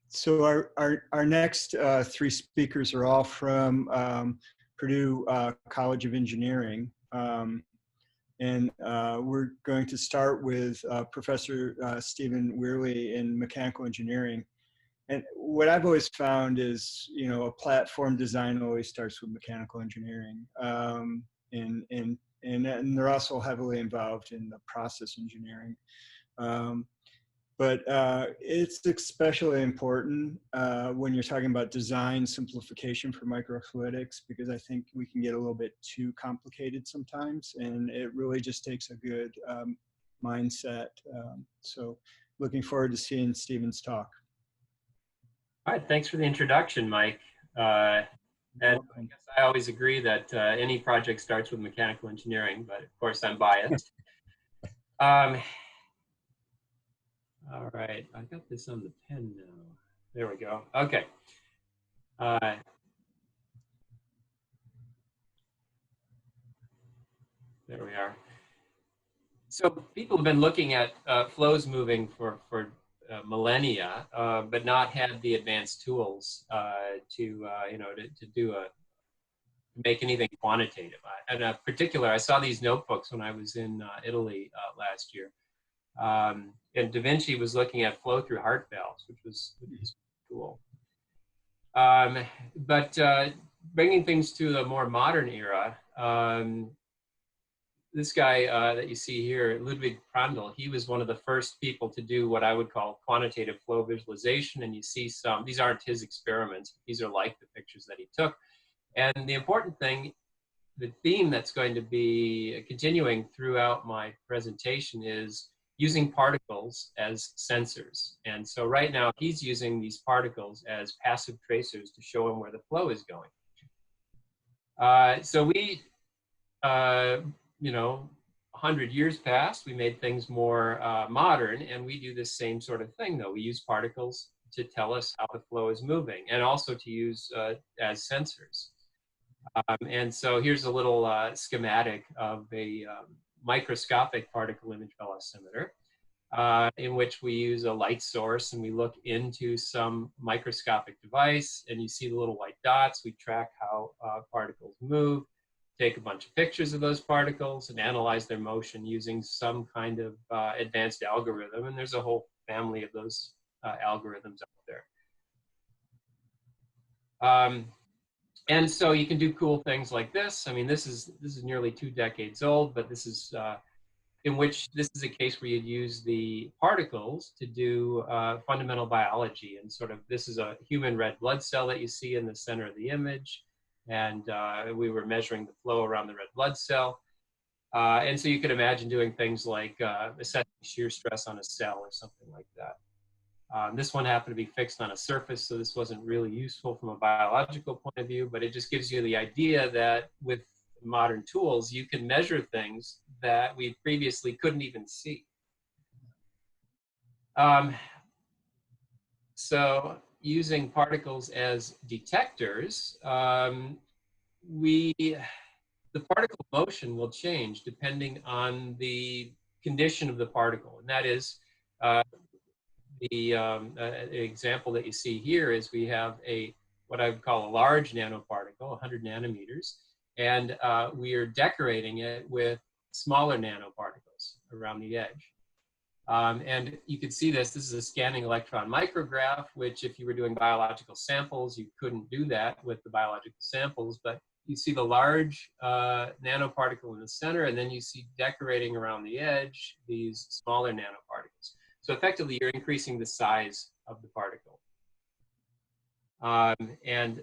So our next three speakers are all from Purdue College of Engineering. And we're going to start with Professor Stephen Wereley in mechanical engineering. And what I've always found is, you know, a platform design always starts with mechanical engineering. And they're also heavily involved in the process engineering. But it's especially important when you're talking about design simplification for microfluidics, because I think we can get a little bit too complicated sometimes, and it really just takes a good mindset. So looking forward to seeing Stephen's talk. All right, thanks for the introduction, Mike. And I guess I always agree that any project starts with mechanical engineering, but of course I'm biased. All right, I got this on the pen now. There we go. Okay. There we are. So people have been looking at flows moving for millennia, but not had the advanced tools to make anything quantitative. And in particular, I saw these notebooks when I was in Italy last year. And Da Vinci was looking at flow through heart valves, which was cool. But bringing things to the more modern era, this guy that you see here, Ludwig Prandtl, he was one of the first people to do what I would call quantitative flow visualization. And you see some, these aren't his experiments, these are like the pictures that he took. And the important thing, the theme that's going to be continuing throughout my presentation is using particles as sensors. And so right now he's using these particles as passive tracers to show him where the flow is going. So we, you know, 100 years passed, we made things more modern, and we do this same sort of thing though. We use particles to tell us how the flow is moving, and also to use as sensors. And so here's a little schematic of a microscopic particle image velocimeter, in which we use a light source and we look into some microscopic device, and you see the little white dots. We track how particles move, take a bunch of pictures of those particles, and analyze their motion using some kind of advanced algorithm. And there's a whole family of those algorithms out there. And so you can do cool things like this. I mean, this is nearly 2 decades old, but this is in which this is a case where you'd use the particles to do fundamental biology. And sort of, this is a human red blood cell that you see in the center of the image. And we were measuring the flow around the red blood cell. And so you could imagine doing things like assessing shear stress on a cell or something like that. This one happened to be fixed on a surface, so this wasn't really useful from a biological point of view, but it just gives you the idea that with modern tools, you can measure things that we previously couldn't even see. So using particles as detectors, the particle motion will change depending on the condition of the particle, and that is the example that you see here is we have what I would call a large nanoparticle, 100 nanometers, and we are decorating it with smaller nanoparticles around the edge. And you can see this is a scanning electron micrograph, which if you were doing biological samples, you couldn't do that with the biological samples, but you see the large nanoparticle in the center, and then you see decorating around the edge these smaller nanoparticles. So effectively, you're increasing the size of the particle. And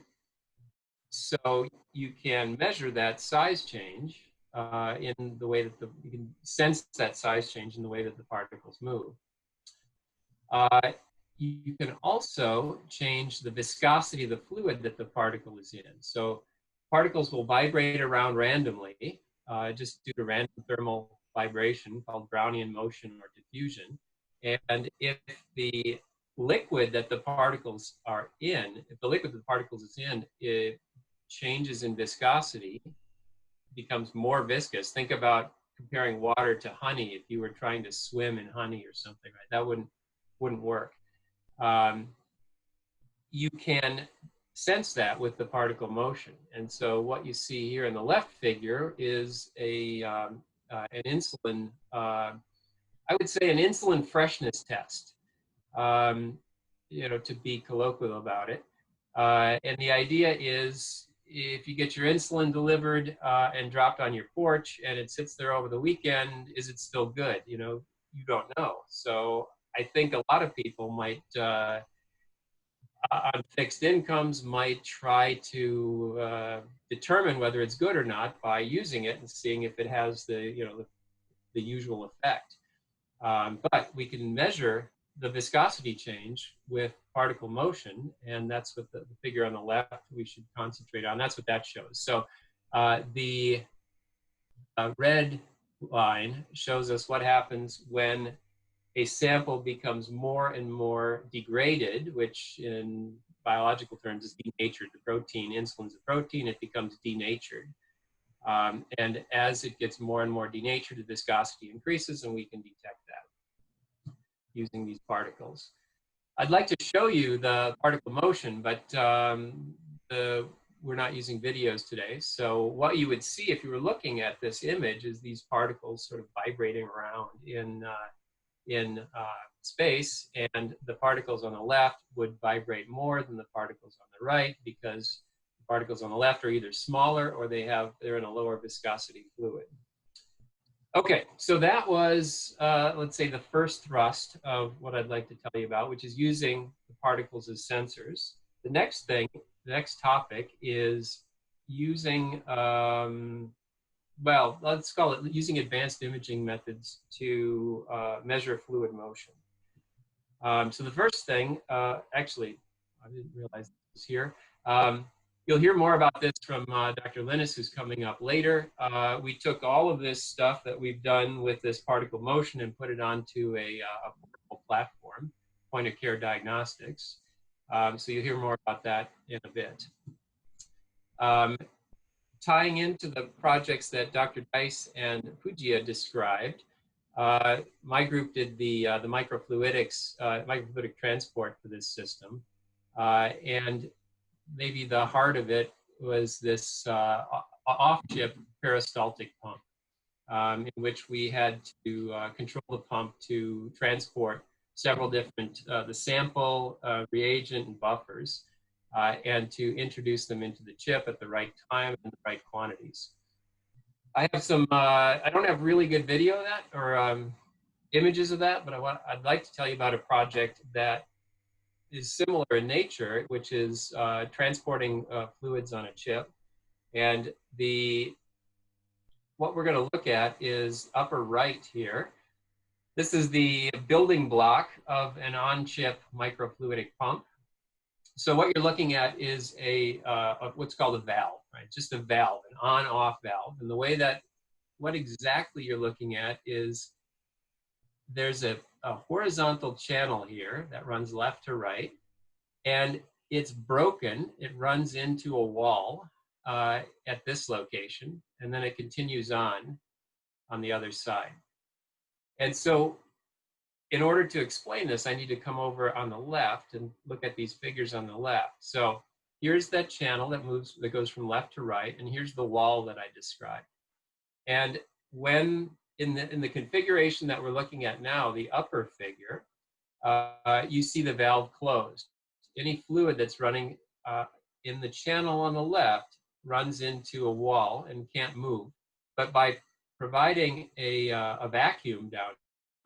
so you can measure that size change in the way that you can sense that size change in the way that the particles move. You can also change the viscosity of the fluid that the particle is in. So particles will vibrate around randomly, just due to random thermal vibration called Brownian motion or diffusion. And if the liquid that the particles are in, if the liquid that the particles is in, it changes in viscosity, becomes more viscous. Think about comparing water to honey. If you were trying to swim in honey or something, right? That wouldn't work. you can sense that with the particle motion. And so what you see here in the left figure is an insulin, I would say an insulin freshness test, to be colloquial about it. And the idea is if you get your insulin delivered and dropped on your porch and it sits there over the weekend, is it still good? You don't know. So I think a lot of people might, on fixed incomes, might try to determine whether it's good or not by using it and seeing if it has the usual effect. But we can measure the viscosity change with particle motion, and that's what the figure on the left we should concentrate on. That's what that shows. So the red line shows us what happens when a sample becomes more and more degraded, which in biological terms is denatured. The protein, insulin's a protein, it becomes denatured. And as it gets more and more denatured, the viscosity increases, and we can detect that using these particles. I'd like to show you the particle motion, but we're not using videos today. So what you would see if you were looking at this image is these particles sort of vibrating around in space, and the particles on the left would vibrate more than the particles on the right because the particles on the left are either smaller or they're in a lower viscosity fluid. Okay, so that was, let's say, the first thrust of what I'd like to tell you about, which is using the particles as sensors. The next topic is using, well, let's call it using advanced imaging methods to measure fluid motion. So the first thing, actually, I didn't realize this was here. You'll hear more about this from Dr. Linus, who's coming up later. We took all of this stuff that we've done with this particle motion and put it onto a portable platform, point of care diagnostics. So you'll hear more about that in a bit. Tying into the projects that Dr. Dice and Pujia described, my group did the microfluidics, microfluidic transport for this system. And maybe the heart of it was this off-chip peristaltic pump, in which we had to control the pump to transport several different, the sample, reagent, and buffers, and to introduce them into the chip at the right time and the right quantities. I have some, I don't have really good video of that or images of that, but I'd like to tell you about a project that is similar in nature, which is transporting fluids on a chip. And what we're going to look at is upper right here. This is the building block of an on-chip microfluidic pump. So what you're looking at is what's called a valve, right? Just a valve, an on-off valve. And the way what exactly you're looking at is there's a horizontal channel here that runs left to right, and it's broken. It runs into a wall at this location, and then it continues on the other side. And so in order to explain this, I need to come over on the left and look at these figures on the left. So here's that channel that goes from left to right, and here's the wall that I described. And when in the configuration that we're looking at now, the upper figure, you see the valve closed. Any fluid that's running in the channel on the left runs into a wall and can't move. But by providing a vacuum down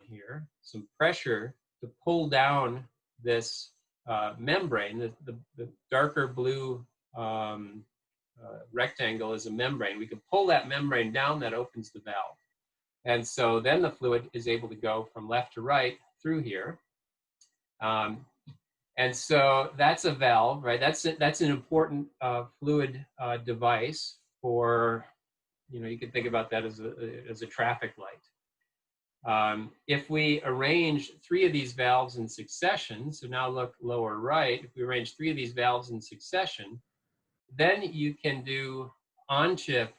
here, some pressure to pull down this membrane, the darker blue rectangle is a membrane. We can pull that membrane down, that opens the valve. And so then the fluid is able to go from left to right through here. And so that's a valve, right? That's an important fluid device for, you can think about that as a traffic light. If we arrange 3 of these valves in succession, so now look lower right, if we arrange 3 of these valves in succession, then you can do on-chip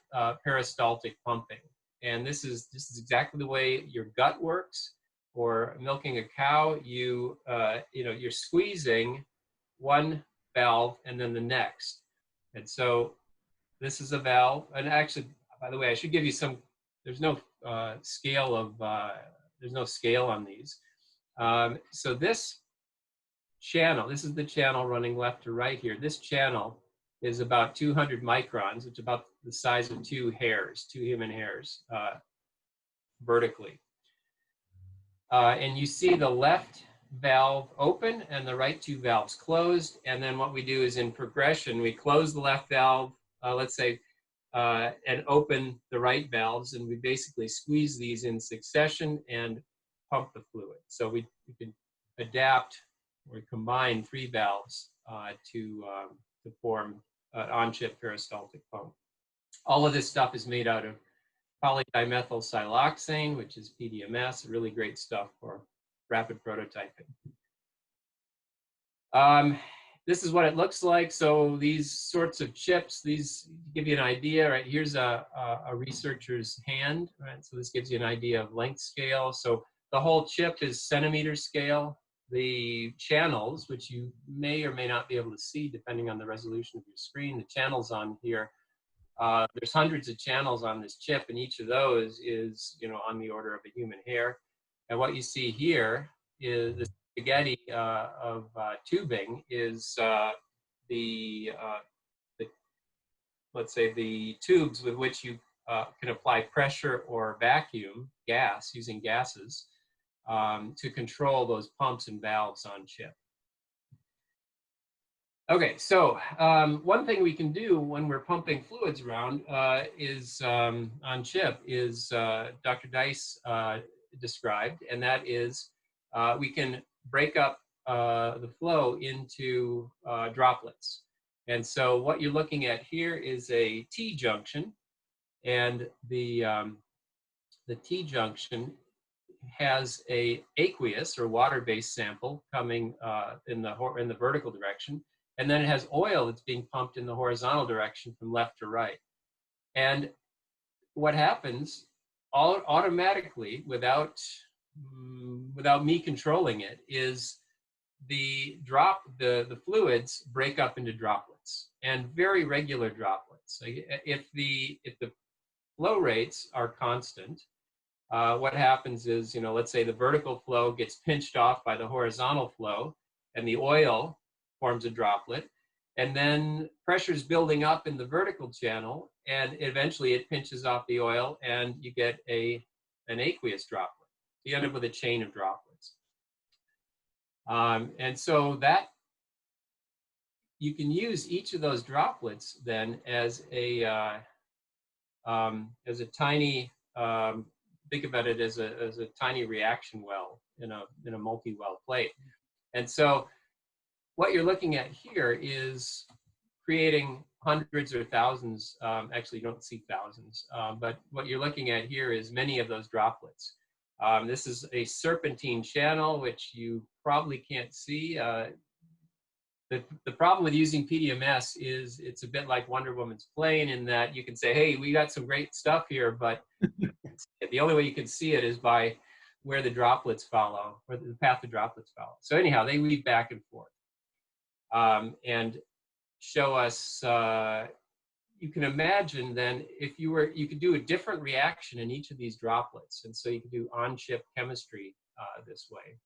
peristaltic pumping. And this is exactly the way your gut works, or milking a cow, you're squeezing one valve and then the next. And so this is a valve, and actually, by the way, I should give you some, there's no scale on these. So this channel, this is the channel running left to right here. This channel is about 200 microns, which is about the size of two human hairs, vertically. And you see the left valve open and the right two valves closed. And then what we do is in progression, we close the left valve, let's say, and open the right valves. And we basically squeeze these in succession and pump the fluid. So we can adapt or combine three valves to form an on-chip peristaltic pump. All of this stuff is made out of polydimethylsiloxane, which is PDMS, really great stuff for rapid prototyping. This is what it looks like. So these sorts of chips, these give you an idea, right? Here's a researcher's hand, right? So this gives you an idea of length scale. So the whole chip is centimeter scale. The channels, which you may or may not be able to see depending on the resolution of your screen, the channels on here, there's hundreds of channels on this chip, and each of those is, on the order of a human hair. And what you see here is the spaghetti of tubing is let's say the tubes with which you can apply pressure or vacuum gas using gases to control those pumps and valves on chip. Okay, so one thing we can do when we're pumping fluids around is on chip is Dr. Dice described, and that is we can break up the flow into droplets. And so what you're looking at here is a T-junction, and the T-junction has a aqueous or water-based sample coming in the vertical direction, and then it has oil that's being pumped in the horizontal direction from left to right. And what happens automatically without me controlling it is the fluids break up into droplets, and very regular droplets. If the flow rates are constant, what happens is, let's say the vertical flow gets pinched off by the horizontal flow, and the oil forms a droplet, and then pressure is building up in the vertical channel, and eventually it pinches off the oil, and you get an aqueous droplet. You end up with a chain of droplets. And so that you can use each of those droplets then as a tiny, think about it as a tiny reaction well in a multi-well plate. And so what you're looking at here is creating hundreds or thousands, actually you don't see thousands, but what you're looking at here is many of those droplets. This is a serpentine channel, which you probably can't see. The problem with using PDMS is it's a bit like Wonder Woman's plane in that you can say, hey, we got some great stuff here, but the only way you can see it is by where the droplets follow, or the path the droplets follow. So anyhow, they weave back and forth and show us, you can imagine then if you could do a different reaction in each of these droplets. And so you could do on-chip chemistry this way.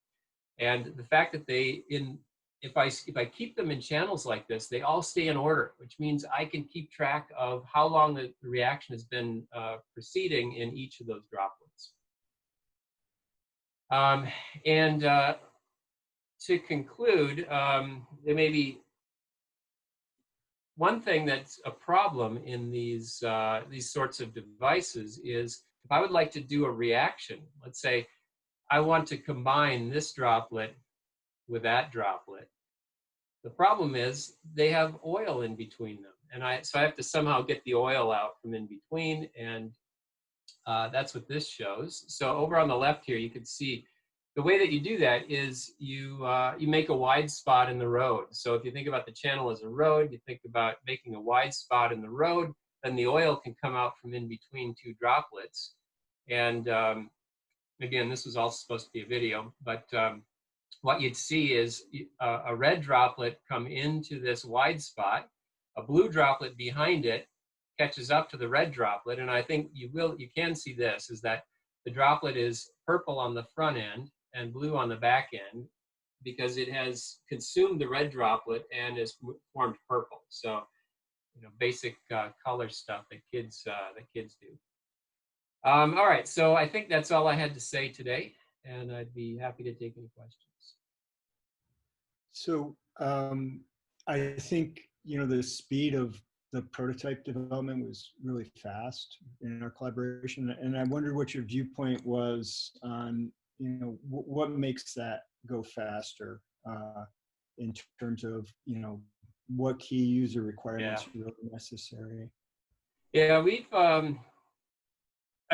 And the fact that if I keep them in channels like this, they all stay in order, which means I can keep track of how long the reaction has been proceeding in each of those droplets. To conclude, there may be one thing that's a problem in these sorts of devices is if I would like to do a reaction, let's say I want to combine this droplet with that droplet. The problem is they have oil in between them, and so I have to somehow get the oil out from in between, and that's what this shows. So over on the left here, you can see the way that you do that is you make a wide spot in the road. So if you think about the channel as a road, you think about making a wide spot in the road, then the oil can come out from in between two droplets. And again, this was also supposed to be a video, but what you'd see is a red droplet come into this wide spot, a blue droplet behind it catches up to the red droplet, and I think you can see this, is that the droplet is purple on the front end and blue on the back end because it has consumed the red droplet and has formed purple. So, basic color stuff that kids do. All right, so I think that's all I had to say today, and I'd be happy to take any questions. So I think, the speed of the prototype development was really fast in our collaboration. And I wondered what your viewpoint was on, what makes that go faster in terms of, what key user requirements are really necessary. Yeah, we've, I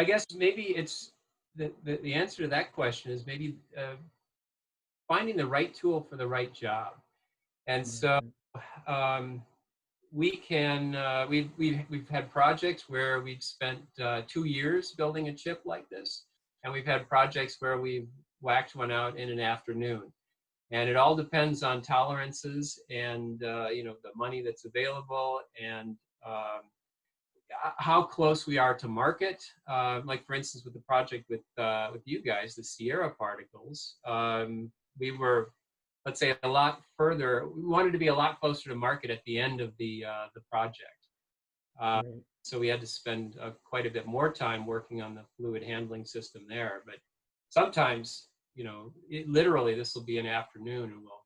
guess maybe it's, the answer to that question is maybe finding the right tool for the right job. And so we can, we've had projects where we've spent 2 years building a chip like this. And we've had projects where we've whacked one out in an afternoon. And it all depends on tolerances and, the money that's available and how close we are to market. Like for instance, with the project with you guys, the Sierra particles, we were, let's say, a lot further. We wanted to be a lot closer to market at the end of the project. Right. So we had to spend quite a bit more time working on the fluid handling system there. But sometimes, literally this will be an afternoon and we'll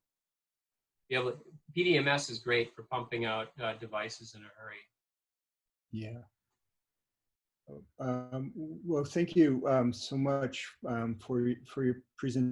be able to, PDMS is great for pumping out devices in a hurry. Yeah. Well, thank you so much for your presentation.